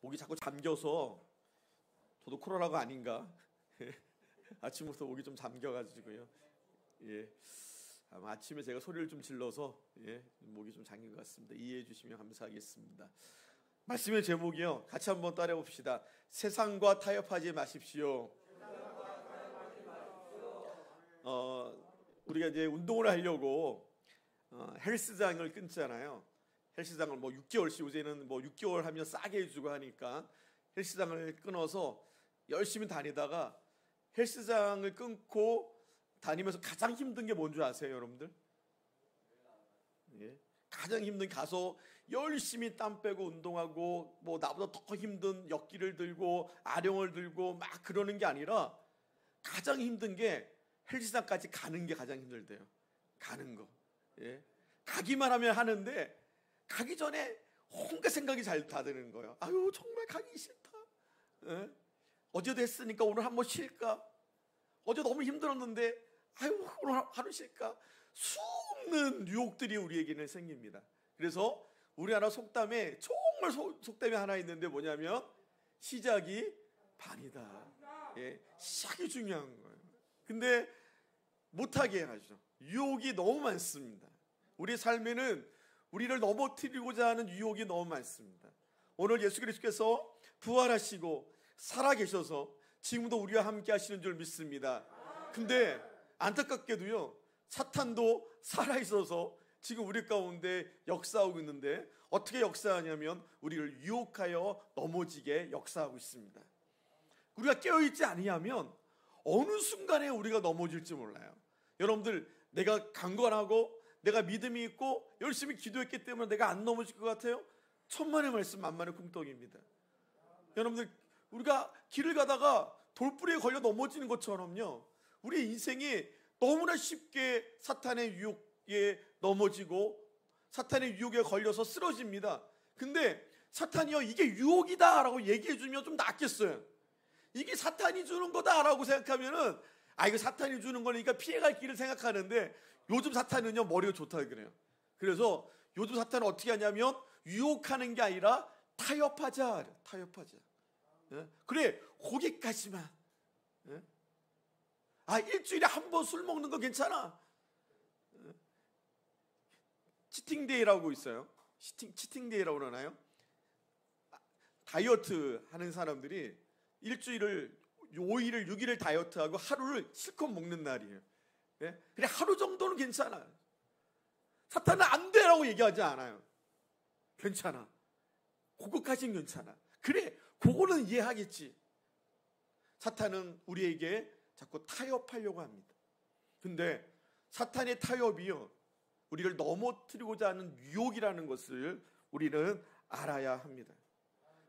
목이 자꾸 잠겨서 저도 코로나가 아닌가 아침부터 목이 좀 잠겨가지고요. 예, 아마 아침에 제가 소리를 좀 질러서 목이 좀 잠긴 것 같습니다. 이해해 주시면 감사하겠습니다. 말씀의 제목이요, 같이 한번 따라해 봅시다. 세상과 타협하지 마십시오. 우리가 이제 운동을 하려고 헬스장을 끊잖아요. 헬스장을 뭐 6개월씩, 요새는 뭐 6개월 하면 싸게 해주고 하니까 헬스장을 끊어서 열심히 다니다가 헬스장을 끊고 다니면서 가장 힘든 게 뭔지 아세요, 여러분들? 예. 가장 힘든, 가서 열심히 땀 빼고 운동하고 뭐 나보다 더 힘든 역기를 들고 아령을 들고 막 그러는 게 아니라 가장 힘든 게 헬스장까지 가는 게 가장 힘들대요. 가는 거. 예. 가기만 하면 하는데 가기 전에 온갖 생각이 잘 다 드는 거예요. 아유, 정말 가기 싫다. 예? 어제도 했으니까 오늘 한번 쉴까? 어제 너무 힘들었는데 아유, 오늘 하루 쉴까? 수없는 유혹들이 우리에게는 생깁니다. 그래서 우리나라 속담에 정말 속담이 하나 있는데 뭐냐면 시작이 반이다. 예, 시작이 중요한 거예요. 근데 못하게 하죠. 유혹이 너무 많습니다. 우리 삶에는 우리를 넘어뜨리고자 하는 유혹이 너무 많습니다. 오늘 예수 그리스도께서 부활하시고 살아계셔서 지금도 우리와 함께 하시는 줄 믿습니다. 근데 안타깝게도요, 사탄도 살아있어서 지금 우리 가운데 역사하고 있는데 어떻게 역사하냐면 우리를 유혹하여 넘어지게 역사하고 있습니다. 우리가 깨어있지 아니하면 어느 순간에 우리가 넘어질지 몰라요. 여러분들, 내가 강건하고 내가 믿음이 있고 열심히 기도했기 때문에 내가 안 넘어질 것 같아요? 천만의 말씀 만만의 쿵떡입니다. 여러분들, 우리가 길을 가다가 돌부리에 걸려 넘어지는 것처럼요, 우리 인생이 너무나 쉽게 사탄의 유혹에 넘어지고 사탄의 유혹에 걸려서 쓰러집니다. 근데 사탄이요, 이게 유혹이다 라고 얘기해주면 좀 낫겠어요. 이게 사탄이 주는 거다 라고 생각하면은 이거 사탄이 주는 거니까 피해갈 길을 생각하는데, 요즘 사탄은요, 머리가 좋다 그래요. 그래서 요즘 사탄은 어떻게 하냐면 유혹하는 게 아니라 타협하자. 타협하자. 예? 그래, 거기까지만. 예? 일주일에 한 번 술 먹는 거 괜찮아. 예? 치팅데이라고 있어요. 치팅데이라고 그러나요? 다이어트 하는 사람들이 일주일을 5일을 6일을 다이어트하고 하루를 실컷 먹는 날이에요. 예? 그래, 하루 정도는 괜찮아. 사탄은 안 돼라고 얘기하지 않아요. 괜찮아. 그거까지는 괜찮아. 그래, 그거는 이해하겠지. 사탄은 우리에게 자꾸 타협하려고 합니다. 근데 사탄의 타협이요, 우리를 넘어뜨리고자 하는 유혹이라는 것을 우리는 알아야 합니다.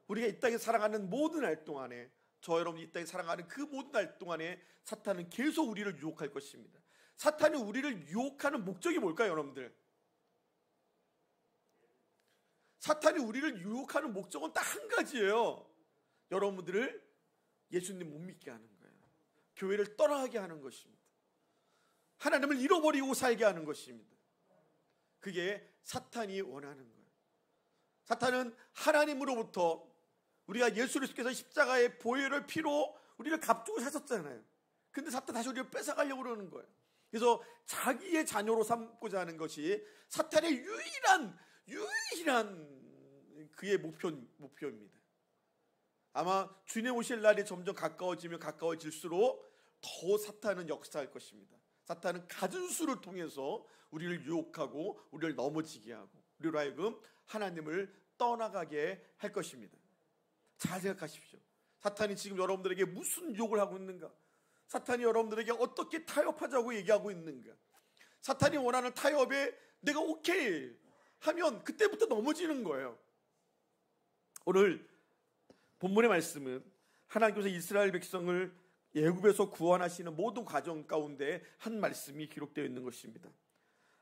우리가 이 땅에 살아가는 모든 날 동안에, 저 여러분이 이 땅에 살아가는 그 모든 날 동안에 사탄은 계속 우리를 유혹할 것입니다. 사탄이 우리를 유혹하는 목적이 뭘까요, 여러분들? 사탄이 우리를 유혹하는 목적은 딱 한 가지예요. 여러분들을 예수님 못 믿게 하는 거예요. 교회를 떠나게 하는 것입니다. 하나님을 잃어버리고 살게 하는 것입니다. 그게 사탄이 원하는 거예요. 사탄은 하나님으로부터, 우리가 예수 그리스도께서 십자가의 보혈을 피로 우리를 값주고 사셨잖아요. 근데 사탄 다시 우리를 뺏어가려고 그러는 거예요. 그래서 자기의 자녀로 삼고자 하는 것이 사탄의 유일한 그의 목표입니다. 아마 주님 오실 날이 점점 가까워지면 가까워질수록 더 사탄은 역사할 것입니다. 사탄은 가진 수를 통해서 우리를 유혹하고 우리를 넘어지게 하고 우리로 하여금 하나님을 떠나가게 할 것입니다. 잘 생각하십시오. 사탄이 지금 여러분들에게 무슨 유혹을 하고 있는가? 사탄이 여러분들에게 어떻게 타협하자고 얘기하고 있는가? 사탄이 원하는 타협에 내가 오케이 하면 그때부터 넘어지는 거예요. 오늘 본문의 말씀은 하나님께서 이스라엘 백성을 애굽에서 구원하시는 모든 과정 가운데 한 말씀이 기록되어 있는 것입니다.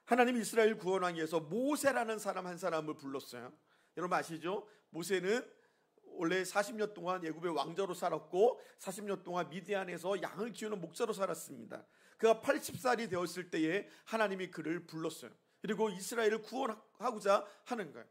하나님이 이스라엘 구원하기 위해서 모세라는 사람 한 사람을 불렀어요. 여러분 아시죠? 모세는 원래 40년 동안 애굽의 왕자로 살았고 40년 동안 미디안에서 양을 키우는 목자로 살았습니다. 그가 80살이 되었을 때에 하나님이 그를 불렀어요. 그리고 이스라엘을 구원하고자 하는 거예요.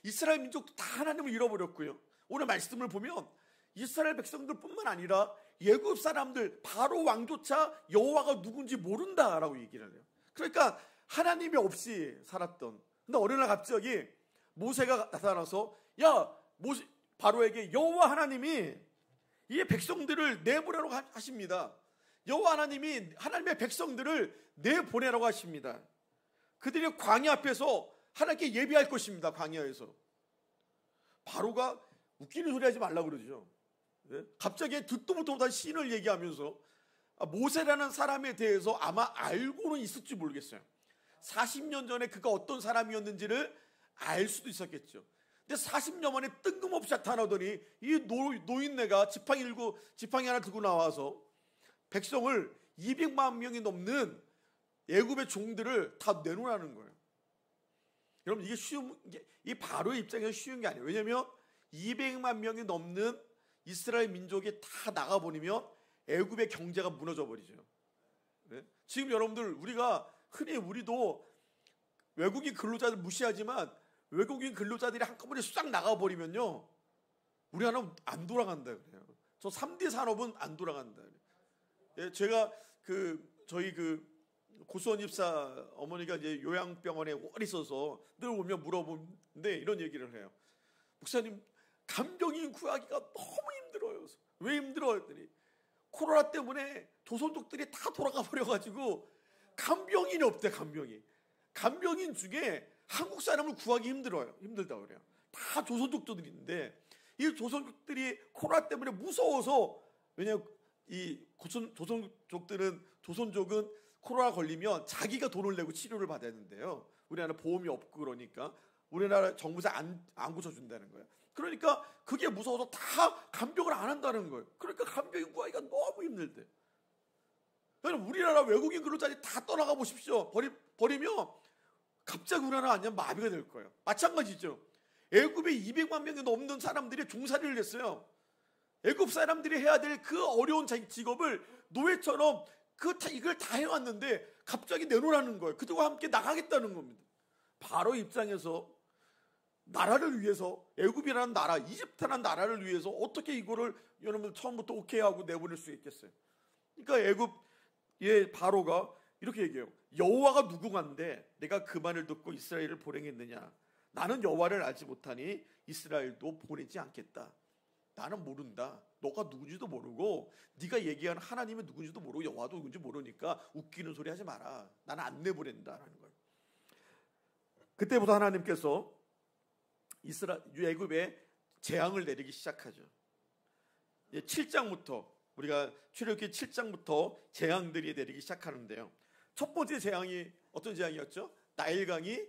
이스라엘 민족도 다 하나님을 잃어버렸고요. 오늘 말씀을 보면 이스라엘 백성들뿐만 아니라 애굽 사람들 바로 왕조차 여호와가 누군지 모른다라고 얘기를 해요. 그러니까 하나님이 없이 살았던. 근데 어느 날 갑자기 모세가 나타나서 모세 바로에게 여호와 하나님이 이 백성들을 내보내라고 하십니다. 여호와 하나님이 하나님의 백성들을 내보내라고 하십니다. 그들이 광야 앞에서 하나님께 예비할 것입니다. 광야에서. 바로가 웃기는 소리 하지 말라고 그러죠. 갑자기 듣도 못한 신을 얘기하면서 모세라는 사람에 대해서 아마 알고는 있을지 모르겠어요. 40년 전에 그가 어떤 사람이었는지를 알 수도 있었겠죠. 근데 40년 만에 뜬금없이 나타나더니 이 노인네가 지팡이 하나 들고 나와서 백성을 200만 명이 넘는 애굽의 종들을 다 내놓으라는 거예요. 여러분 이게 이 바로의 입장에서 쉬운 게 아니에요. 왜냐하면 200만 명이 넘는 이스라엘 민족이 다 나가버리면 애굽의 경제가 무너져 버리죠. 네? 지금 여러분들 우리도 외국인 근로자들 무시하지만 외국인 근로자들이 한꺼번에 싹 나가버리면요 우리나라는 안 돌아간다 그래요. 저 3대 산업은 안 돌아간다 그래요. 예, 제가 저희 고수원 집사 어머니가 이제 요양병원에 오래 있어서 늘 오면 물어보는데 이런 얘기를 해요. 목사님 간병인 구하기가 너무 힘들어요. 왜 힘들어 했더니 코로나 때문에 조선족들이 다 돌아가 버려가지고 간병인이 없대. 간병인 중에 한국 사람을 구하기 힘들다고 그래요. 다 조선족들인데 이 조선족들이 코로나 때문에 무서워서, 왜냐하면 이 조선족은 코로나 걸리면 자기가 돈을 내고 치료를 받아야 되는데요. 우리나라 보험이 없고 그러니까 우리나라 정부에서 안 고쳐준다는 거예요. 그러니까 그게 무서워서 다 간병을 안 한다는 거예요. 그러니까 간병인 구하기가 너무 힘들대. 우리나라 외국인 근로자들이 다 떠나가 보십시오. 버리면 갑자기 우리나라 완전 마비가 될 거예요. 마찬가지죠. 애굽에 200만 명이 넘는 사람들이 종살이를 했어요. 애굽 사람들이 해야 될 그 어려운 직업을 노예처럼 이걸 다 해왔는데 갑자기 내놓으라는 거예요. 그들과 함께 나가겠다는 겁니다. 바로 입장에서 나라를 위해서, 애굽이라는 나라, 이집트라는 나라를 위해서 어떻게 이거를 여러분들 처음부터 오케이 하고 내보낼 수 있겠어요? 그러니까 애굽의 바로가 이렇게 얘기해요. 여호와가 누구간데 내가 그 말을 듣고 이스라엘을 보내겠느냐? 나는 여호와를 알지 못하니 이스라엘도 보내지 않겠다. 나는 모른다. 너가 누군지도 모르고 네가 얘기하는 하나님이 누군지도 모르고 여호와도 누군지 모르니까 웃기는 소리 하지 마라. 나는 안 내보낸다라는 거예요. 그때부터 하나님께서 애굽에 재앙을 내리기 시작하죠. 7장부터 우리가 출애굽기 7장부터 재앙들이 내리기 시작하는데요. 첫 번째 재앙이 어떤 재앙이었죠? 나일강이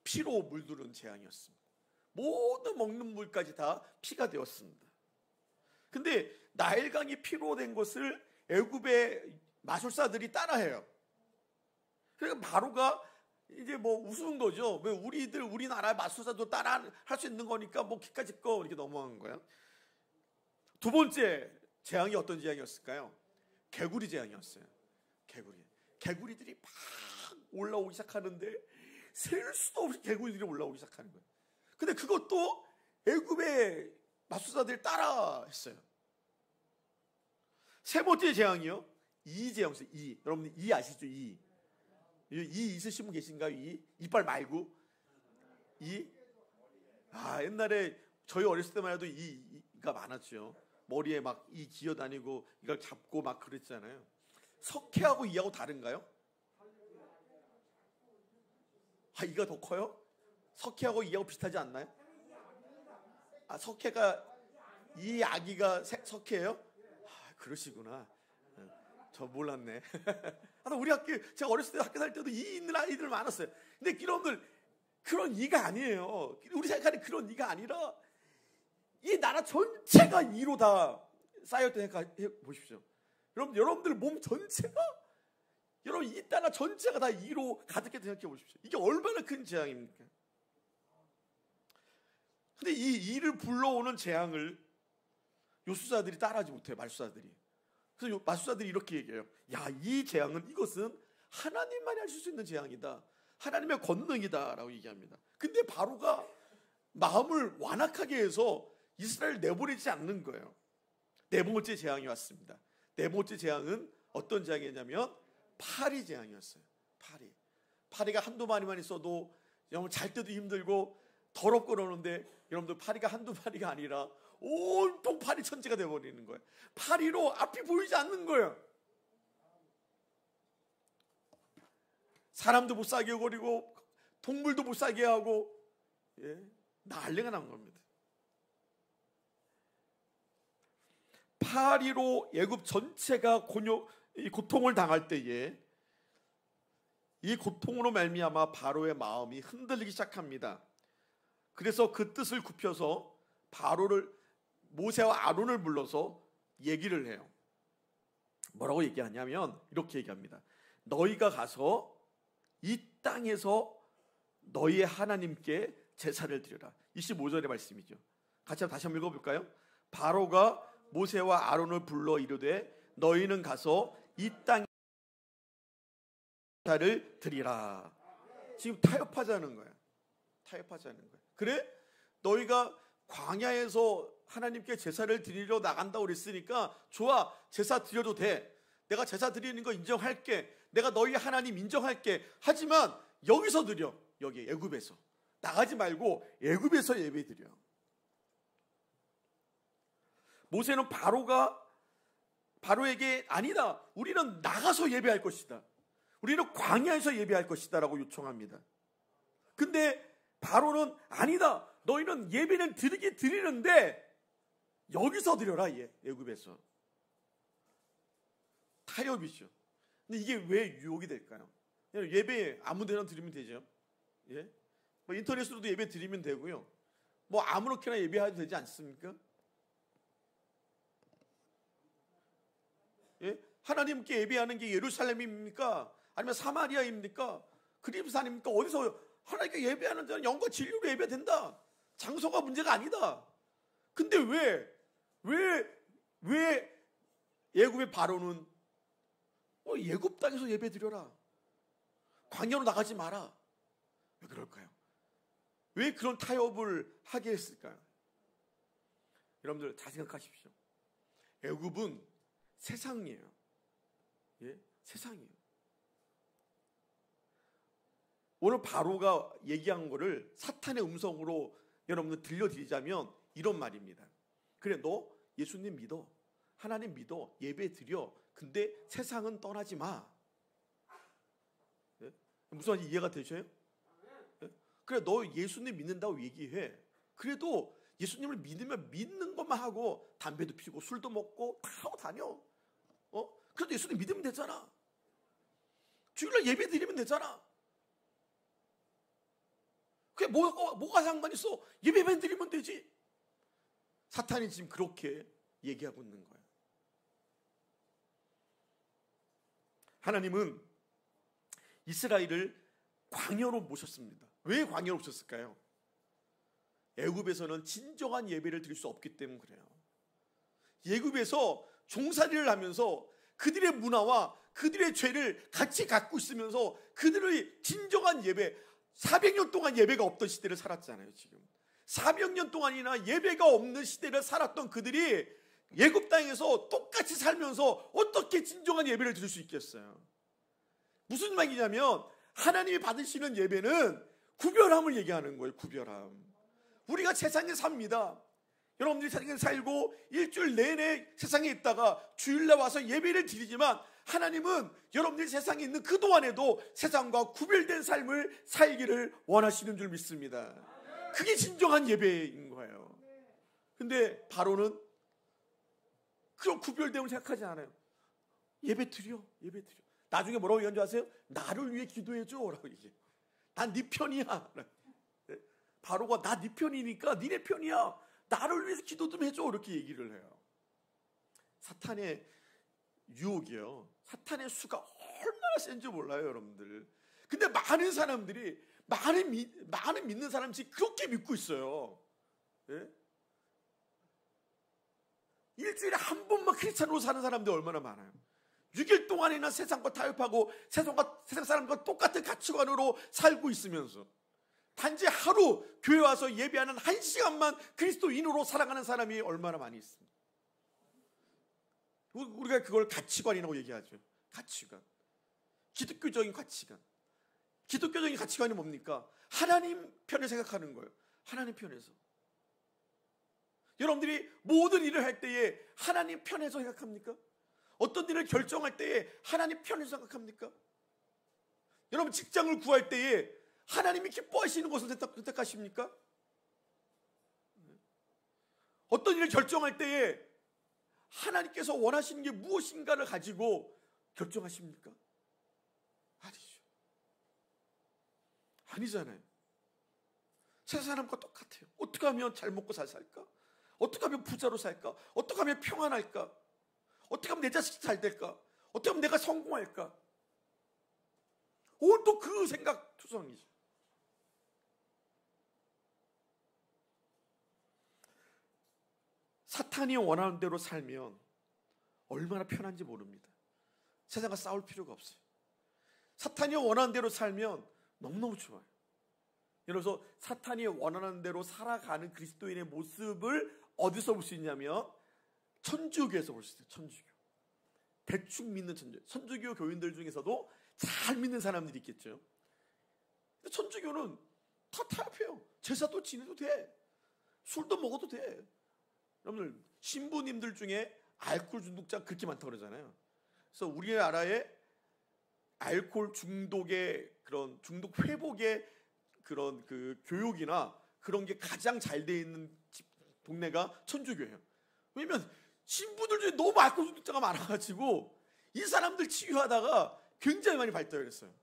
피로 물드는 재앙이었습니다. 모든 먹는 물까지 다 피가 되었습니다. 근데 나일강이 피로 된 것을 애굽의 마술사들이 따라해요. 그러니까 바로가 이제 우스운 거죠. 왜 우리나라 마술사도 따라 할 수 있는 거니까 기까지 거 이렇게 넘어간 거예요. 두 번째 재앙이 어떤 재앙이었을까요? 개구리 재앙이었어요. 개구리들이 막 올라오기 시작하는데 셀 수도 없이 개구리들이 올라오기 시작하는 거예요. 근데 그것도 애굽의 마술사들이 따라 했어요. 세 번째 재앙이요. 이 재앙이었어요. 여러분 이 아시죠? 이 있으신 분 계신가요? 이빨 말고 옛날에 저희 어렸을 때만 해도 이가 많았죠. 머리에 막 이 기어다니고 이걸 잡고 막 그랬잖아요. 석회하고 이하고 다른가요? 이가 더 커요? 석회하고 이하고 비슷하지 않나요? 석회가 이 아기가 석회예요? 그러시구나. 저 몰랐네. 우리 제가 어렸을 때 학교 다닐 때도 이 있는 아이들 많았어요. 근데 여러분들 그런 이가 아니에요. 우리 생각하는 그런 이가 아니라 이 나라 전체가 이로 다 쌓였다고 생각해 보십시오. 여러분들 몸 전체가, 여러분 이 나라 전체가 다 이로 가득했다고 생각해 보십시오. 이게 얼마나 큰 재앙입니까? 근데 이 이를 불러오는 재앙을 요술사들이 따라하지 못해요. 마술사들이. 그래서 마술사들이 이렇게 얘기해요. 이 재앙은, 이것은 하나님만이 하실 수 있는 재앙이다. 하나님의 권능이다 라고 얘기합니다. 근데 바로가 마음을 완악하게 해서 이스라엘을 내보내지 않는 거예요. 네 번째 재앙이 왔습니다. 네 번째 재앙은 어떤 재앙이냐면 파리 재앙이었어요. 파리가 한두 마리만 있어도 여러분 잘 때도 힘들고 더럽고 그러는데, 여러분들 파리가 한두 마리가 아니라 온통 파리 천지가 되어버리는 거예요. 파리로 앞이 보이지 않는 거예요. 사람도 못 살게 해버리고 동물도 못 살게 하고, 난리가 난 겁니다. 파리로 애굽 전체가 고통을 당할 때에 이 고통으로 말미암아 바로의 마음이 흔들리기 시작합니다. 그래서 그 뜻을 굽혀서 모세와 아론을 불러서 얘기를 해요. 뭐라고 얘기하냐면 이렇게 얘기합니다. 너희가 가서 이 땅에서 너희의 하나님께 제사를 드려라. 25절의 말씀이죠. 같이 다시 한번 읽어볼까요? 바로가 모세와 아론을 불러 이르되 너희는 가서 이 땅에 제사를 드리라. 지금 타협하자는 거야. 그래? 너희가 광야에서 하나님께 제사를 드리러 나간다고 그랬으니까 좋아, 제사 드려도 돼. 내가 제사 드리는 거 인정할게. 내가 너희 하나님 인정할게. 하지만 여기서 드려. 여기 애굽에서. 나가지 말고 애굽에서 예배 드려. 모세는 바로에게 아니다, 우리는 나가서 예배할 것이다, 우리는 광야에서 예배할 것이다 라고 요청합니다. 근데 바로는 아니다, 너희는 예배는 드리는데 여기서 드려라, 애굽에서. 타협이죠. 근데 이게 왜 유혹이 될까요? 예배 아무 데나 드리면 되죠. 뭐 인터넷으로도 예배 드리면 되고요. 뭐 아무렇게나 예배해도 되지 않습니까? 하나님께 예배하는 게 예루살렘입니까? 아니면 사마리아입니까? 그리스도입니까? 어디서 하나님께 예배하는 데는 영과 진리로 예배된다. 장소가 문제가 아니다. 근데 왜 애굽의 바로는 애굽 땅에서 예배 드려라, 광야로 나가지 마라. 왜 그럴까요? 왜 그런 타협을 하게 했을까요? 여러분들 잘 생각하십시오. 애굽은 세상이에요. 세상이에요. 오늘 바로가 얘기한 거를 사탄의 음성으로 여러분들 들려드리자면 이런 말입니다. 그래, 너 예수님 믿어, 하나님 믿어, 예배 드려. 근데 세상은 떠나지 마. 무슨 말인지 이해가 되셔요? 그래, 너 예수님 믿는다고 얘기해. 그래도 예수님을 믿으면 믿는 것만 하고 담배도 피우고 술도 먹고 다 하고 다녀. 그래도 예수님 믿으면 되잖아. 주일날 예배 드리면 되잖아. 그게 뭐가 상관 있어? 예배만 드리면 되지. 사탄이 지금 그렇게 얘기하고 있는 거예요. 하나님은 이스라엘을 광야로 모셨습니다. 왜 광야로 모셨을까요? 애굽에서는 진정한 예배를 드릴 수 없기 때문에 그래요. 애굽에서 종살이를 하면서 그들의 문화와 그들의 죄를 같이 갖고 있으면서 그들의 진정한 예배, 400년 동안 예배가 없던 시대를 살았잖아요. 지금 400년 동안이나 예배가 없는 시대를 살았던 그들이 애굽 땅에서 똑같이 살면서 어떻게 진정한 예배를 드릴 수 있겠어요? 무슨 말이냐면 하나님이 받으시는 예배는 구별함을 얘기하는 거예요. 구별함. 우리가 세상에 삽니다. 여러분들이 세상에 살고 일주일 내내 세상에 있다가 주일날 와서 예배를 드리지만 하나님은 여러분들이 세상에 있는 그동안에도 세상과 구별된 삶을 살기를 원하시는 줄 믿습니다. 그게 진정한 예배인 거예요. 근데 바로는 그런 구별됨을 생각하지 않아요. 예배 드려. 나중에 뭐라고 얘기한 줄 아세요? 나를 위해 기도해줘 라고 얘기해요. 난 네 편이야. 바로가 나 네 편이니까 니네 편이야, 나를 위해서 기도 좀 해줘, 이렇게 얘기를 해요. 사탄의 유혹이요, 사탄의 수가 얼마나 센지 몰라요, 여러분들. 근데 많은 사람들이 많은 믿는 사람들이 그렇게 믿고 있어요. 일주일에 한 번만 크리스찬으로 사는 사람들이 얼마나 많아요. 6일 동안이나 세상과 타협하고 세상 사람과 똑같은 가치관으로 살고 있으면서 단지 하루 교회 와서 예배하는 1시간만 그리스도인으로 살아가는 사람이 얼마나 많이 있습니다. 우리가 그걸 가치관이라고 얘기하죠. 가치관. 기독교적인 가치관. 기독교적인 가치관이 뭡니까? 하나님 편을 생각하는 거예요. 하나님 편에서. 여러분들이 모든 일을 할 때에 하나님 편에서 생각합니까? 어떤 일을 결정할 때에 하나님 편에서 생각합니까? 여러분 직장을 구할 때에 하나님이 기뻐하시는 것을 선택하십니까? 어떤 일을 결정할 때에 하나님께서 원하시는 게 무엇인가를 가지고 결정하십니까? 아니죠. 아니잖아요. 세상 사람과 똑같아요. 어떻게 하면 잘 먹고 잘 살까? 어떻게 하면 부자로 살까? 어떻게 하면 평안할까? 어떻게 하면 내 자식이 잘 될까? 어떻게 하면 내가 성공할까? 온통 그 생각 투성이죠. 사탄이 원하는 대로 살면 얼마나 편한지 모릅니다. 세상과 싸울 필요가 없어요. 사탄이 원하는 대로 살면 너무너무 좋아요. 그래서 사탄이 원하는 대로 살아가는 그리스도인의 모습을 어디서 볼 수 있냐면 천주교에서 볼 수 있어요. 천주교. 대충 믿는 천주교 교인들 중에서도 잘 믿는 사람들이 있겠죠. 근데 천주교는 다 타협해요. 제사도 지내도 돼. 술도 먹어도 돼. 여러분들 신부님들 중에 알코올 중독자 그렇게 많다고 그러잖아요. 그래서 우리나라에 알코올 중독의 그런 중독 회복의 그런 그 교육이나 그런 게 가장 잘 돼 있는 동네가 천주교예요. 왜냐면 신부들 중에 너무 알코올 중독자가 많아가지고 이 사람들 치유하다가 굉장히 많이 발달했어요.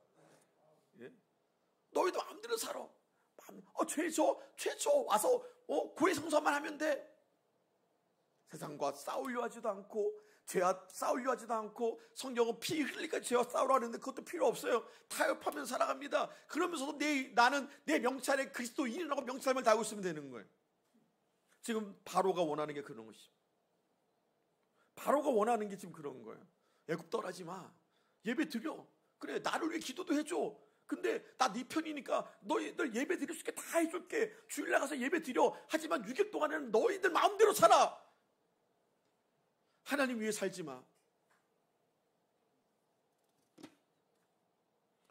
예? 너희도 마음대로 살아. 최초 와서 고해 성사만 하면 돼. 세상과 싸우려 하지도 않고 죄와 싸우려 하지도 않고 성경은 피 흘리까지 죄와 싸우려 하는데 그것도 필요 없어요. 타협하면서 살아갑니다. 그러면서도 나는 내 명찰에 그리스도인이라고 명찰을 달고 있으면 되는 거예요. 지금 바로가 원하는 게 그런 것이죠. 바로가 원하는 게 지금 그런 거예요. 애굽 떠나지 마. 예배 드려. 그래 나를 위해 기도도 해줘. 근데 나 네 편이니까 너희들 예배 드릴 수 있게 다 해줄게. 주일날 가서 예배 드려. 하지만 6일 동안에는 너희들 마음대로 살아. 하나님 위해 살지 마.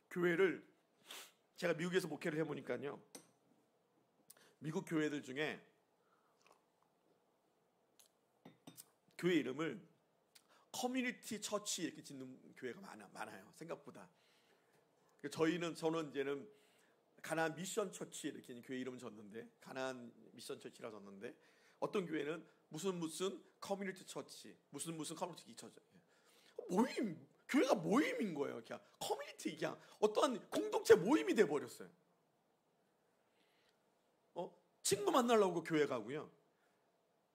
교회를 제가 미국에서 목회를 해보니까요. 미국 교회들 중에 교회 이름을 커뮤니티 처치 이렇게 짓는 교회가 많아요. 생각보다. 저는 이제는 가나안 미션 처치 이렇게 교회 이름을 졌는데 가나안 미션 처치라 졌는데 어떤 교회는 무슨 커뮤니티 처치 무슨 커뮤니티 처치 모임 교회가 모임인 거예요. 그냥 커뮤니티 그냥 어떠한 공동체 모임이 돼 버렸어요. 친구 만나려고 교회 가고요.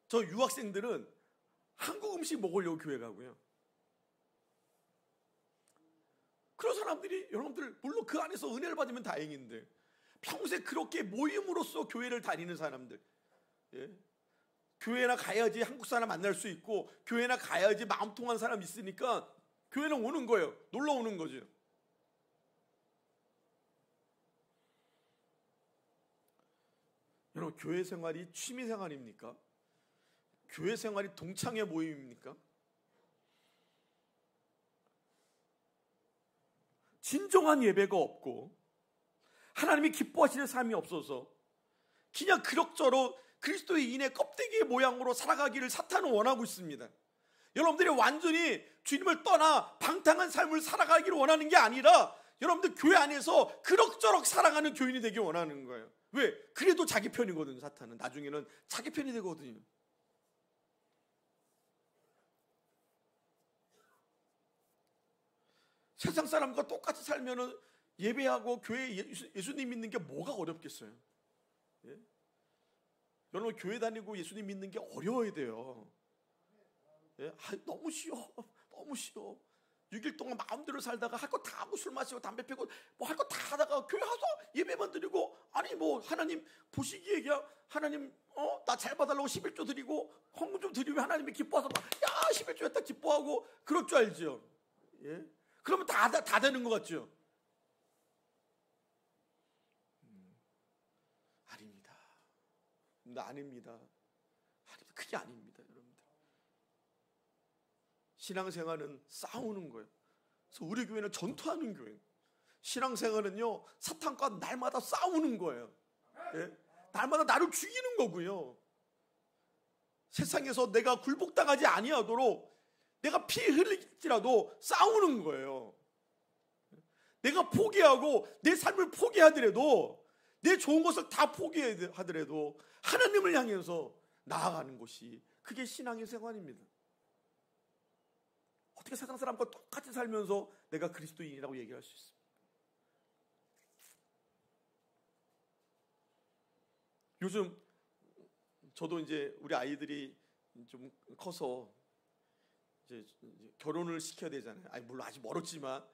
저 유학생들은 한국 음식 먹으려고 교회 가고요. 그런 사람들이 여러분들 물론 그 안에서 은혜를 받으면 다행인데 평소에 그렇게 모임으로써 교회를 다니는 사람들, 예? 교회나 가야지 한국 사람 만날 수 있고 교회나 가야지 마음 통한 사람 있으니까 교회는 오는 거예요. 놀러 오는 거죠. 여러분 교회 생활이 취미 생활입니까? 교회 생활이 동창회 모임입니까? 진정한 예배가 없고 하나님이 기뻐하시는 삶이 없어서 그냥 그럭저럭 그리스도의 인의 껍데기의 모양으로 살아가기를 사탄은 원하고 있습니다. 여러분들이 완전히 주님을 떠나 방탕한 삶을 살아가기를 원하는 게 아니라 여러분들 교회 안에서 그럭저럭 살아가는 교인이 되길 원하는 거예요. 왜? 그래도 자기 편이거든요. 사탄은 나중에는 자기 편이 되거든요. 세상 사람과 똑같이 살면은 예배하고 교회에 예수님 믿는 게 뭐가 어렵겠어요? 예? 여러분 교회 다니고 예수님 믿는 게 어려워야 돼요. 예? 너무 쉬워. 너무 쉬워. 6일 동안 마음대로 살다가 할 거 다 하고 술 마시고 담배 피고 뭐 할 거 다 하다가 교회 와서 예배만 드리고 아니 뭐 하나님 보시기에 그냥 하나님 나 잘 봐달라고 11조 드리고 헌금 좀 드리면 하나님이 기뻐해서 막 야 11조 했다 기뻐하고 그럴 줄 알죠. 예? 그러면 다 되는 것 같죠. 아닙니다. 그게 아닙니다, 여러분들. 신앙생활은 싸우는 거예요. 그래서 우리 교회는 전투하는 교회예요. 신앙생활은요, 사탄과 날마다 싸우는 거예요. 예? 날마다 나를 죽이는 거고요. 세상에서 내가 굴복당하지 아니하도록 내가 피 흘릴지라도 싸우는 거예요. 내가 포기하고 내 삶을 포기하더라도, 내 좋은 것을 다 포기하더라도 하나님을 향해서 나아가는 것이, 그게 신앙의 생활입니다. 어떻게 세상 사람과 똑같이 살면서 내가 그리스도인이라고 얘기할 수 있습니까? 요즘 저도 이제 우리 아이들이 좀 커서 이제 결혼을 시켜야 되잖아요. 아니 물론 아직 멀었지만,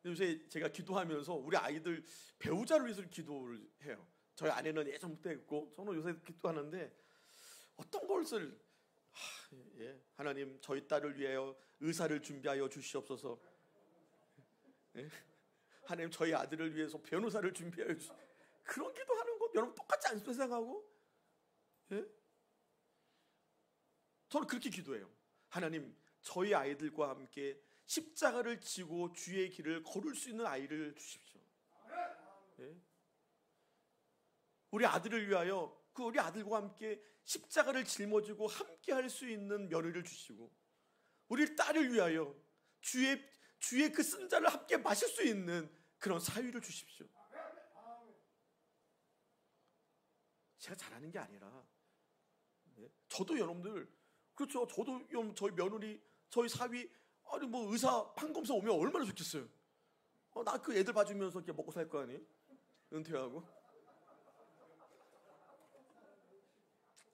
요새 제가 기도하면서 우리 아이들 배우자를 위해서 기도를 해요. 저희 아내는 예전부터 했고 저는 요새 기도하는데, 어떤 것을 하나님, 저희 딸을 위하여 의사를 준비하여 주시옵소서. 하나님, 저희 아들을 위해서 변호사를 준비하여 주시옵소서. 그런 기도하는 것 여러분 똑같지 않습니까? 생각하고 저는 그렇게 기도해요. 하나님, 저희 아이들과 함께 십자가를 지고 주의 길을 걸을 수 있는 아이를 주십시오. 우리 아들을 위하여 우리 아들과 함께 십자가를 짊어지고 함께 할 수 있는 며느리를 주시고, 우리 딸을 위하여 주의 그 쓴 잔을 함께 마실 수 있는 그런 사위를 주십시오. 제가 잘하는 게 아니라, 저도 여러분들, 그렇죠, 저도 저희 며느리, 저희 사위, 아니 뭐 의사 판검사 오면 얼마나 좋겠어요. 나 그 애들 봐주면서 이렇게 먹고 살 거 아니에요? 은퇴하고.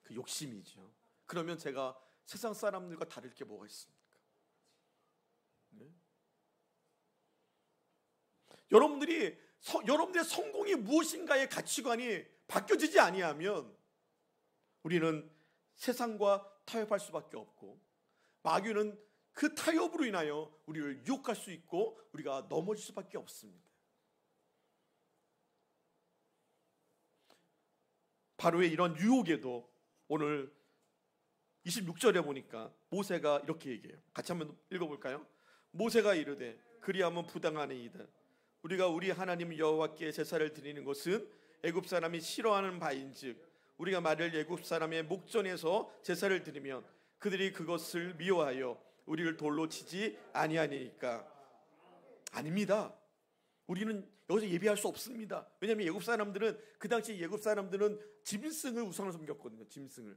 그 욕심이죠. 그러면 제가 세상 사람들과 다를 게 뭐가 있습니까? 여러분들의 성공이 무엇인가의 가치관이 바뀌어지지 아니하면 우리는 세상과 타협할 수밖에 없고, 마귀는 그 타협으로 인하여 우리를 유혹할 수 있고 우리가 넘어질 수밖에 없습니다. 바로의 이런 유혹에도 오늘 26절에 보니까 모세가 이렇게 얘기해요. 같이 한번 읽어볼까요? 모세가 이르되 그리하면 부당하니이다. 우리가 우리 하나님 여호와께 제사를 드리는 것은 애굽 사람이 싫어하는 바인즉 우리가 말을 애굽 사람의 목전에서 제사를 드리면 그들이 그것을 미워하여 우리를 돌로 치지 아니하니까. 아닙니다. 우리는 여기서 예비할 수 없습니다. 왜냐하면 애굽 사람들은, 그 당시 애굽 사람들은 짐승을 우상으로 섬겼거든요. 짐승을.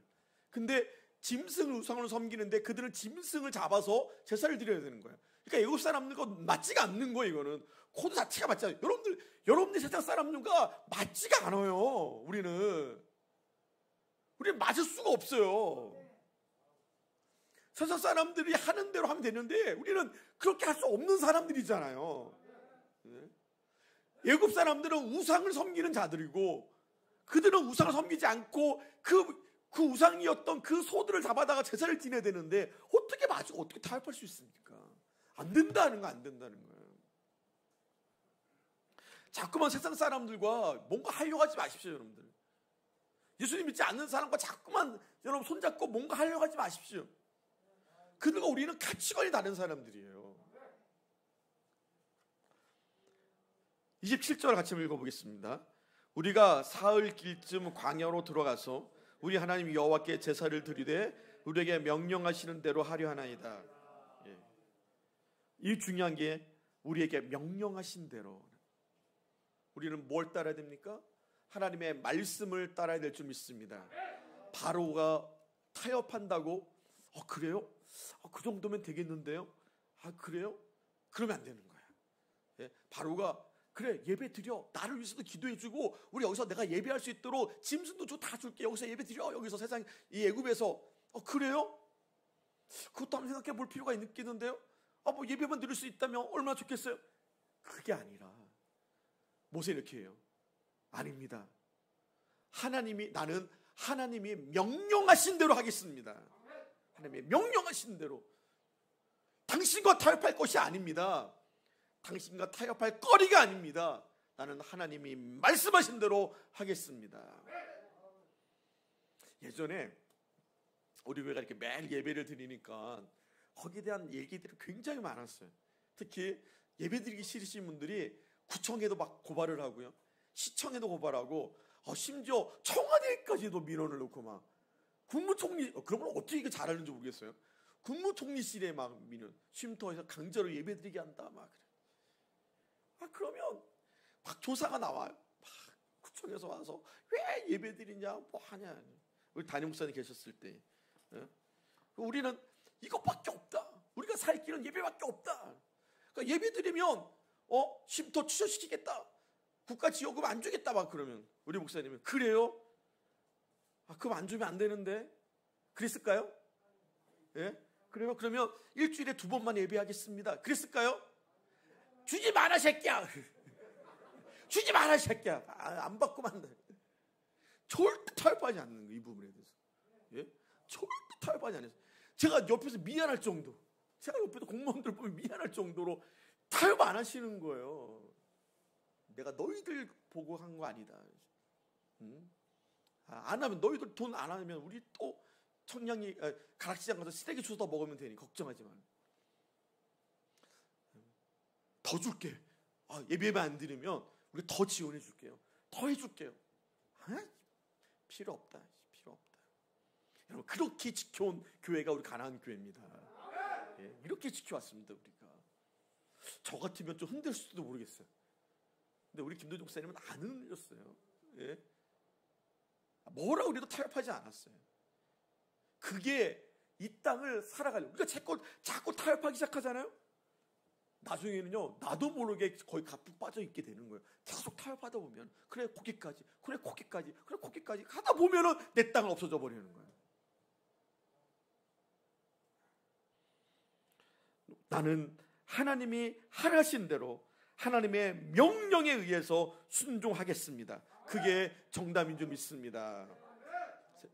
근데 짐승을 우상으로 섬기는데 그들은 짐승을 잡아서 제사를 드려야 되는 거예요. 그러니까 애굽 사람들과 맞지가 않는 거예요. 이거는 코드 자체가 맞지 않아요. 여러분들 세상 사람들과 맞지가 않아요. 우리는 맞을 수가 없어요. 세상 사람들이 하는 대로 하면 되는데 우리는 그렇게 할 수 없는 사람들이잖아요. 애굽 사람들은 우상을 섬기는 자들이고, 그들은 우상을 섬기지 않고 그 우상이었던 그 소들을 잡아다가 제사를 지내야 되는데 어떻게 맞고 어떻게 타협할 수 있습니까? 안 된다는 거예요. 자꾸만 세상 사람들과 뭔가 하려고 하지 마십시오, 여러분들. 예수님 믿지 않는 사람과 자꾸만 여러분 손잡고 뭔가 하려고 하지 마십시오. 그들과 우리는 가치관이 다른 사람들이에요. 27절 같이 읽어보겠습니다. 우리가 사흘길쯤 광야로 들어가서 우리 하나님 여호와께 제사를 드리되 우리에게 명령하시는 대로 하려 하나이다. 이 중요한 게, 우리에게 명령하신 대로. 우리는 뭘 따라야 됩니까? 하나님의 말씀을 따라야 될 줄 믿습니다. 바로가 타협한다고 그래요? 그 정도면 되겠는데요? 그래요? 그러면 안 되는 거야. 바로가 그래, 예배 드려, 나를 위해서도 기도해주고 우리 여기서 내가 예배할 수 있도록 짐승도 다 줄게, 여기서 예배 드려, 여기서 세상 이 애굽에서. 그래요? 그것도 한번 생각해 볼 필요가 있겠는데요? 뭐 예배만 드릴 수 있다면 얼마나 좋겠어요? 그게 아니라 모세 이렇게 해요. 아닙니다. 나는 하나님이 명령하신 대로 하겠습니다. 하나님이 명령하신 대로. 당신과 타협할 것이 아닙니다. 당신과 타협할 거리가 아닙니다. 나는 하나님이 말씀하신 대로 하겠습니다. 예전에 우리 교회가 이렇게 매일 예배를 드리니까 거기에 대한 얘기들이 굉장히 많았어요. 특히 예배드리기 싫으신 분들이 구청에도 막 고발을 하고요, 시청에도 고발하고, 심지어 청와대까지도 민원을 넣고 막 국무총리, 그러면 어떻게 이거 잘하는지 모르겠어요. 국무총리실에 막 민원, 쉼터에서 강제로 예배드리게 한다 막 그래. 그러면 막 조사가 나와요. 막 구청에서 와서 왜 예배드리냐, 뭐 하냐. 우리 담임 목사님 계셨을 때, 우리는 이것밖에 없다. 우리가 살 길은 예배밖에 없다. 그러니까 예배드리면 쉼터 취소시키겠다, 국가지원금 안 주겠다 막 그러면 우리 목사님은 그래요? 그럼 안 주면 안 되는데 그랬을까요? 예? 그러면 일주일에 2번만 예배하겠습니다 그랬을까요? 주지 마라 새끼야. 주지 마라 새끼야. 안 받고만 한다. 절대 타협하지 않는 거예요, 이 부분에 대해서. 예? 절대 타협하지 않아요. 제가 옆에서 미안할 정도, 제가 옆에서 공무원들 보면 미안할 정도로 타협 안 하시는 거예요. 내가 너희들 보고 한 거 아니다. 안 하면, 너희들 돈 안 하면 우리 또 청량리 가락시장 가서 쓰레기 주워 먹으면 되니 걱정하지 마. 더 줄게. 예배만 안 드리면 우리 더 지원해 줄게요. 더 해줄게요. 필요 없다. 필요 없다. 여러분, 그렇게 지켜온 교회가 우리 가나안 교회입니다. 예, 이렇게 지켜왔습니다. 우리가. 저 같으면 좀 흔들릴지도 모르겠어요. 근데 우리 김도중 목사님은 안 흔들렸어요. 예? 뭐라고 그래도 타협하지 않았어요. 그게 이 땅을 살아가려고. 우리가 자꾸 타협하기 시작하잖아요. 나중에는요, 나도 모르게 거의 가푹 빠져 있게 되는 거예요. 계속 타협하다 보면, 그래 거기까지, 그래 거기까지, 그래 거기까지 하다 보면은 내 땅은 없어져 버리는 거예요. 나는 하나님이 하라신 대로 하나님의 명령에 의해서 순종하겠습니다. 그게 정답인 줄 믿습니다.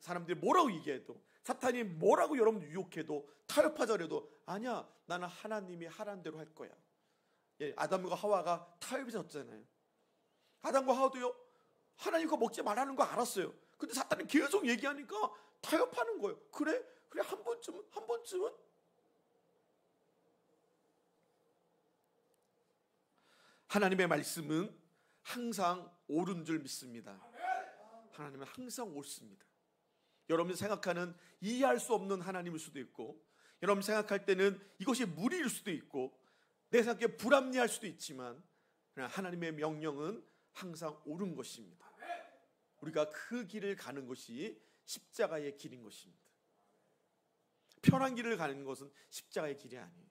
사람들이 뭐라고 얘기해도, 사탄이 뭐라고 여러분 유혹해도, 타협하자려도, 아니야, 나는 하나님이 하라는 대로 할 거야. 예, 아담과 하와가 타협해졌잖아요. 아담과 하와도요, 하나님과 먹지 말라는 거 알았어요. 근데 사탄이 계속 얘기하니까 타협하는 거예요. 그래 한 번쯤은. 하나님의 말씀은 항상 옳은 줄 믿습니다. 하나님은 항상 옳습니다. 여러분이 생각하는 이해할 수 없는 하나님일 수도 있고, 여러분 생각할 때는 이것이 무리일 수도 있고, 내 생각에 불합리할 수도 있지만, 하나님의 명령은 항상 옳은 것입니다. 우리가 그 길을 가는 것이 십자가의 길인 것입니다. 편한 길을 가는 것은 십자가의 길이 아니에요.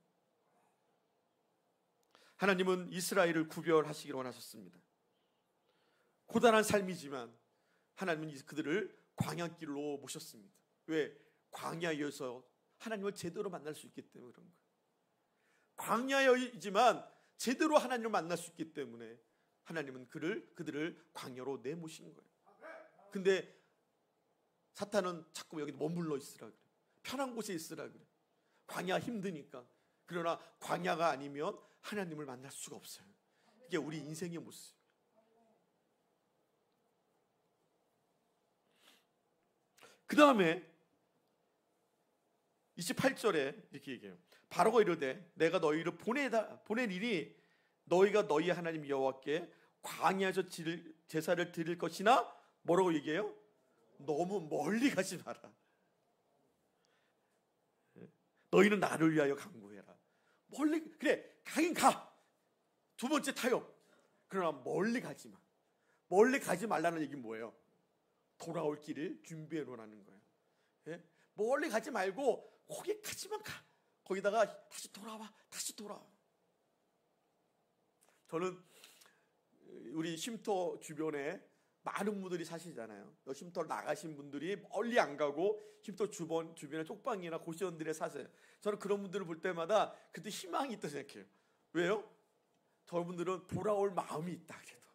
하나님은 이스라엘을 구별하시기를 원하셨습니다. 고단한 삶이지만 하나님은 그들을 광야길로 모셨습니다. 왜? 광야여서 하나님을 제대로 만날 수 있기 때문에 그런 거예요. 광야이지만 제대로 하나님을 만날 수 있기 때문에 하나님은 그들을 광야로 내모신 거예요. 근데 사탄은 자꾸 여기 머물러 있으라 그래. 편한 곳에 있으라 그래. 광야 힘드니까. 그러나 광야가 아니면 하나님을 만날 수가 없어요. 이게 우리 인생의 모습. 그 다음에 28절에 이렇게 얘기해요. 바로가 이르되 내가 너희를 보내리니 너희가 너희 하나님 여호와께 광야에서 제사를 드릴 것이나, 뭐라고 얘기해요? 너무 멀리 가지 마라. 너희는 나를 위하여 간구해라. 멀리, 그래 가긴 가. 두 번째 타협. 그러나 멀리 가지 마. 멀리 가지 말라는 얘기는 뭐예요? 돌아올 길을 준비해 놓으라는 거예요. 예? 멀리 가지 말고 거기까지만 가. 거기다가 다시 돌아와. 저는 우리 쉼터 주변에 많은 분들이 사시잖아요. 쉼터 나가신 분들이 멀리 안 가고 쉼터 주변에 쪽방이나 고시원들에 사세요. 저는 그런 분들을 볼 때마다 그때 희망이 있다고 생각해요. 왜요? 저분들은 돌아올 마음이 있다. 그래도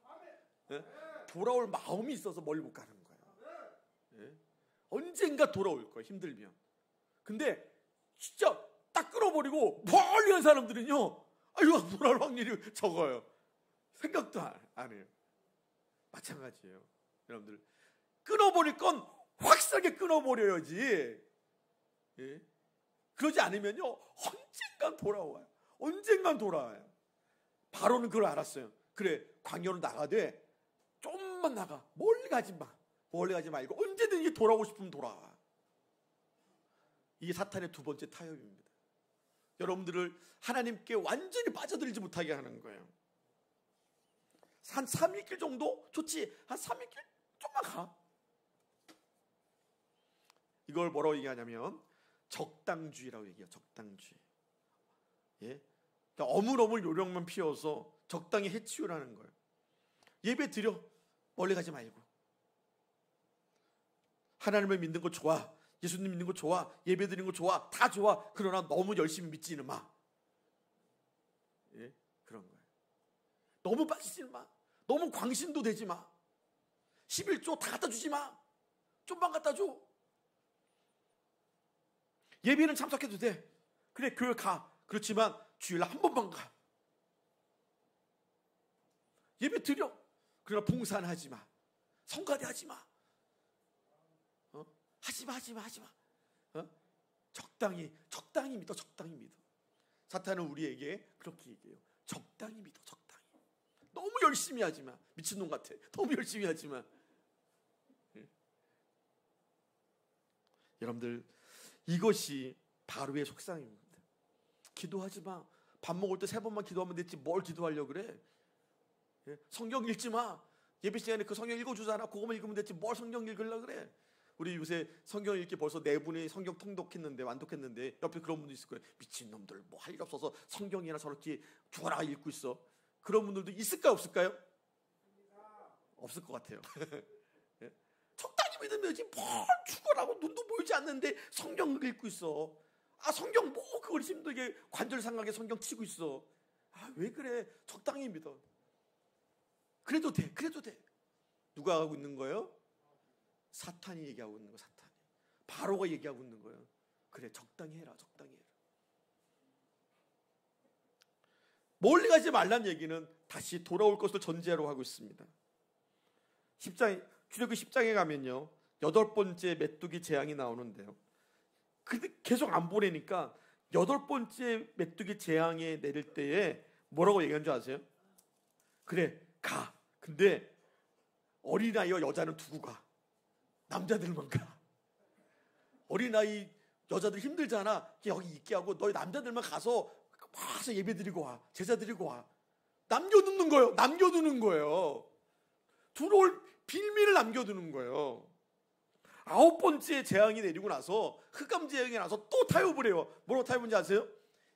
예? 돌아올 마음이 있어서 멀리 못 가는 거예요. 예? 언젠가 돌아올 거예요, 힘들면. 근데 진짜 딱 끊어버리고 멀리 간 사람들은요, 이거 돌아올 확률이 적어요. 생각도 안 해요. 마찬가지예요. 여러분들, 끊어버릴 건 확실하게 끊어버려야지. 예? 그러지 않으면요, 언젠간 돌아와요. 언젠간 돌아와요. 바로는 그걸 알았어요. 그래, 광야로 나가되 좀만 나가. 멀리 가지 마. 멀리 가지 말고 언제든지 돌아오고 싶으면 돌아와. 이게 사탄의 두 번째 타협입니다. 여러분들을 하나님께 완전히 빠져들지 못하게 하는 거예요. 한 3일길 정도? 좋지. 한 3일길? 좀만 가. 이걸 뭐라고 얘기하냐면 적당주의라고 얘기해요. 적당주의. 예? 그러니까 어물어물 요령만 피워서 적당히 해치우라는 거예요. 예배 드려. 멀리 가지 말고. 하나님을 믿는 거 좋아. 예수님 믿는 거 좋아. 예배 드리는 거 좋아. 다 좋아. 그러나 너무 열심히 믿지는 마. 예? 그런 거예요. 너무 빠지지는 마. 너무 광신도 되지 마. 11조 다 갖다 주지 마. 좀만 갖다 줘. 예배는 참석해도 돼. 그래, 교회 가. 그렇지만 주일날 한 번만 가. 예배 드려. 그러나 봉사는 하지 마. 성가대 하지 마. 하지 마. 적당히 믿어. 적당히 믿어. 사탄은 우리에게 그렇게 얘기해요. 적당히 믿어. 적당히. 너무 열심히 하지 마. 미친놈 같아. 너무 열심히 하지 마. 예? 여러분들, 이것이 바로의 속상입니다. 기도하지 마. 밥 먹을 때 3번만 기도하면 됐지 뭘 기도하려고 그래. 예? 성경 읽지 마. 예배 시간에 그 성경 읽어주잖아. 그거만 읽으면 됐지 뭘 성경 읽으려고 그래. 우리 요새 성경 읽기 벌써 4분이 성경 통독했는데, 완독했는데 옆에 그런 분도 있을 거예요. 미친놈들 뭐 할 일 없어서 성경이나 저렇게 죽어라 읽고 있어. 그런 분들도 있을까요, 없을까요? 없을 것 같아요. 예? 적당히 믿으면 되지 뭘 죽어라고. 눈도 보이지 않는데 성경 읽고 있어. 아, 성경 뭐 그걸 힘들게 관절상하게 성경 치고 있어. 아, 왜 그래. 적당히 믿어. 그래도 돼. 누가 하고 있는 거예요? 사탄이 얘기하고 있는 거예요. 사탄이. 바로가 얘기하고 있는 거예요. 그래, 적당히 해라. 멀리 가지 말란 얘기는 다시 돌아올 것을 전제로 하고 있습니다. 출애굽기 10장에 가면요, 8번째 메뚜기 재앙이 나오는데요. 근데 계속 안 보내니까 8번째 메뚜기 재앙에 내릴 때에 뭐라고 얘기한 줄 아세요? 그래, 가. 근데 어린아이와 여자는 두고 가. 남자들만 가. 어린아이 여자들 힘들잖아. 여기 있게 하고 너희 남자들만 가서 예배 드리고 와. 제사 드리고 와. 남겨두는 거예요. 들어올 빌미를 남겨두는 거예요. 9번째 재앙이 내리고 나서, 흑암 재앙이 나서 또 타협을 해요. 뭐라고 타협인지 아세요?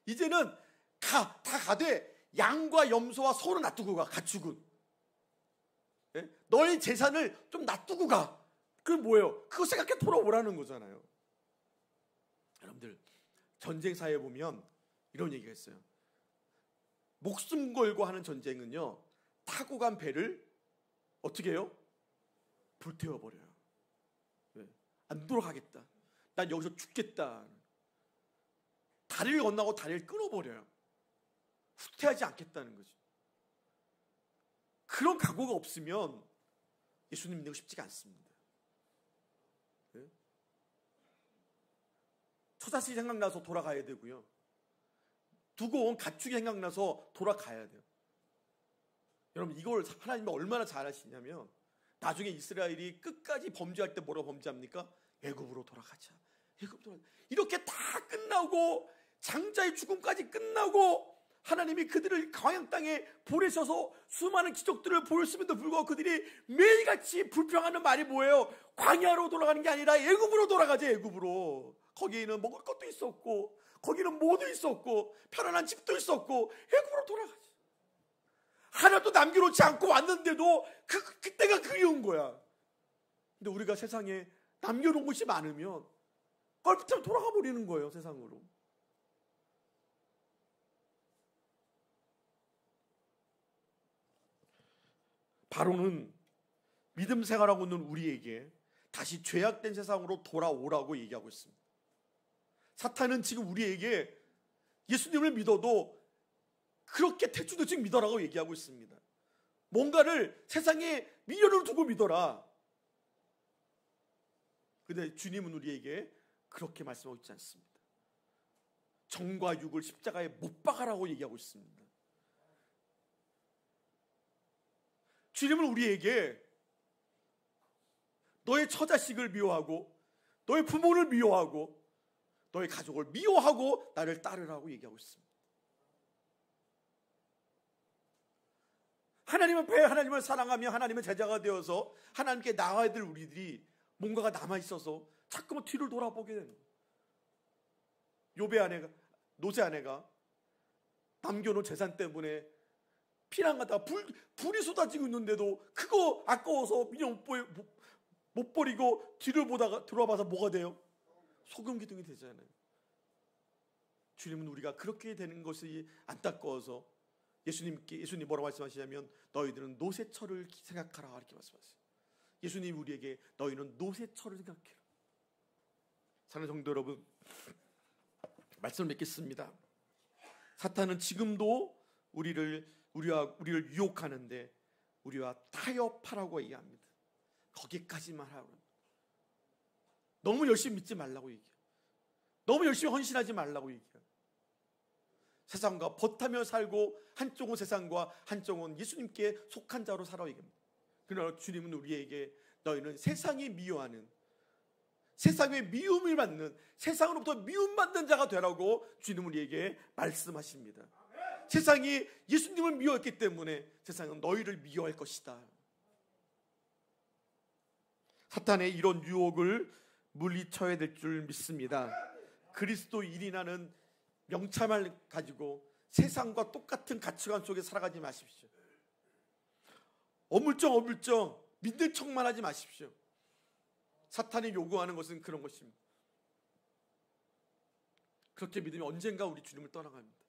이제는 다 가되 양과 염소와 소를 놔두고 가. 가축은. 예? 너의 재산을 좀 놔두고 가. 그게 뭐예요? 그거 생각해 돌아오라는 거잖아요. 여러분들, 전쟁 사회에 보면 이런 얘기가 있어요. 목숨 걸고 하는 전쟁은요, 타고 간 배를 어떻게 해요? 불태워버려요. 왜? 안 돌아가겠다. 난 여기서 죽겠다. 다리를 건너고 다리를 끊어버려요. 후퇴하지 않겠다는 거죠. 그런 각오가 없으면 예수님 믿는 거 쉽지가 않습니다. 네? 처자식이 생각나서 돌아가야 되고요. 두고 온 가축이 생각나서 돌아가야 돼요. 여러분, 이걸 하나님이 얼마나 잘 아시냐면, 나중에 이스라엘이 끝까지 범죄할 때 뭐라고 범죄합니까? 애굽으로 돌아가자. 이렇게 다 끝나고 장자의 죽음까지 끝나고 하나님이 그들을 광야 땅에 보내셔서 수많은 기적들을 보였음에도 불구하고 그들이 매일같이 불평하는 말이 뭐예요? 광야로 돌아가는 게 아니라 애굽으로 돌아가지. 애굽으로. 거기에는 먹을 것도 있었고, 거기는 모두 있었고, 편안한 집도 있었고, 애굽으로 돌아가지. 하나도 남겨놓지 않고 왔는데도 그때가 그리운 거야. 근데 우리가 세상에 남겨놓은 것이 많으면 껄부터 돌아가 버리는 거예요, 세상으로. 바로는 믿음 생활하고 있는 우리에게 다시 죄악된 세상으로 돌아오라고 얘기하고 있습니다. 사탄은 지금 우리에게 예수님을 믿어도 그렇게 대충대충 믿어라고 얘기하고 있습니다. 뭔가를 세상에 미련을 두고 믿어라. 근데 주님은 우리에게 그렇게 말씀하고 있지 않습니다. 정과 육을 십자가에 못 박아라고 얘기하고 있습니다. 주님은 우리에게 너의 처자식을 미워하고 너의 부모를 미워하고 너의 가족을 미워하고 나를 따르라고 얘기하고 있습니다. 하나님 앞에 하나님을 사랑하며 하나님의 제자가 되어서 하나님께 나아야 될 우리들이 뭔가가 남아있어서 자꾸만 뒤를 돌아보게 되는 거예요. 욥의 아내가, 노새 아내가 남겨놓은 재산 때문에 피난가다가 불이 쏟아지고 있는데도 그거 아까워서 미련 못 버리고 뒤를 보다가 들어와봐서 뭐가 돼요? 소금 기둥이 되잖아요. 주님은 우리가 그렇게 되는 것이 안타까워서 예수님 뭐라고 말씀하시냐면 너희들은 노새철을 생각하라 이렇게 말씀하세요. 예수님 우리에게 너희는 노새철을 생각해라. 사랑하는 성도 여러분, 말씀을 맺겠습니다. 사탄은 지금도 우리를 유혹하는데 우리와 타협하라고 얘기합니다. 거기까지만 하라고. 너무 열심히 믿지 말라고 얘기해요. 너무 열심히 헌신하지 말라고 얘기해요. 세상과 벗하며 살고 한쪽은 세상과 한쪽은 예수님께 속한 자로 살아야 합니다. 그러나 주님은 우리에게 너희는 세상이 미워하는, 세상의 미움을 받는, 세상으로부터 미움받는 자가 되라고 주님은 우리에게 말씀하십니다. 세상이 예수님을 미워했기 때문에 세상은 너희를 미워할 것이다. 사탄의 이런 유혹을 물리쳐야 될 줄 믿습니다. 그리스도인이라는 명참을 가지고 세상과 똑같은 가치관 속에 살아가지 마십시오. 어물쩡 믿는 척만 하지 마십시오. 사탄이 요구하는 것은 그런 것입니다. 그렇게 믿으면 언젠가 우리 주님을 떠나갑니다.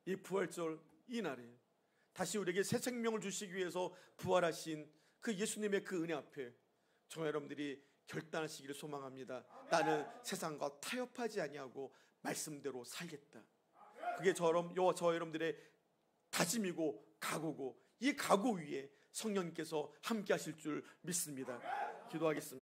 이 부활절 이 날에 다시 우리에게 새 생명을 주시기 위해서 부활하신 그 예수님의 그 은혜 앞에 저와 여러분들이 결단하시기를 소망합니다. 나는 세상과 타협하지 아니하고 말씀대로 살겠다. 그게 저 여러분들의 다짐이고 각오고 이 각오 위에 성령님께서 함께 하실 줄 믿습니다. 기도하겠습니다.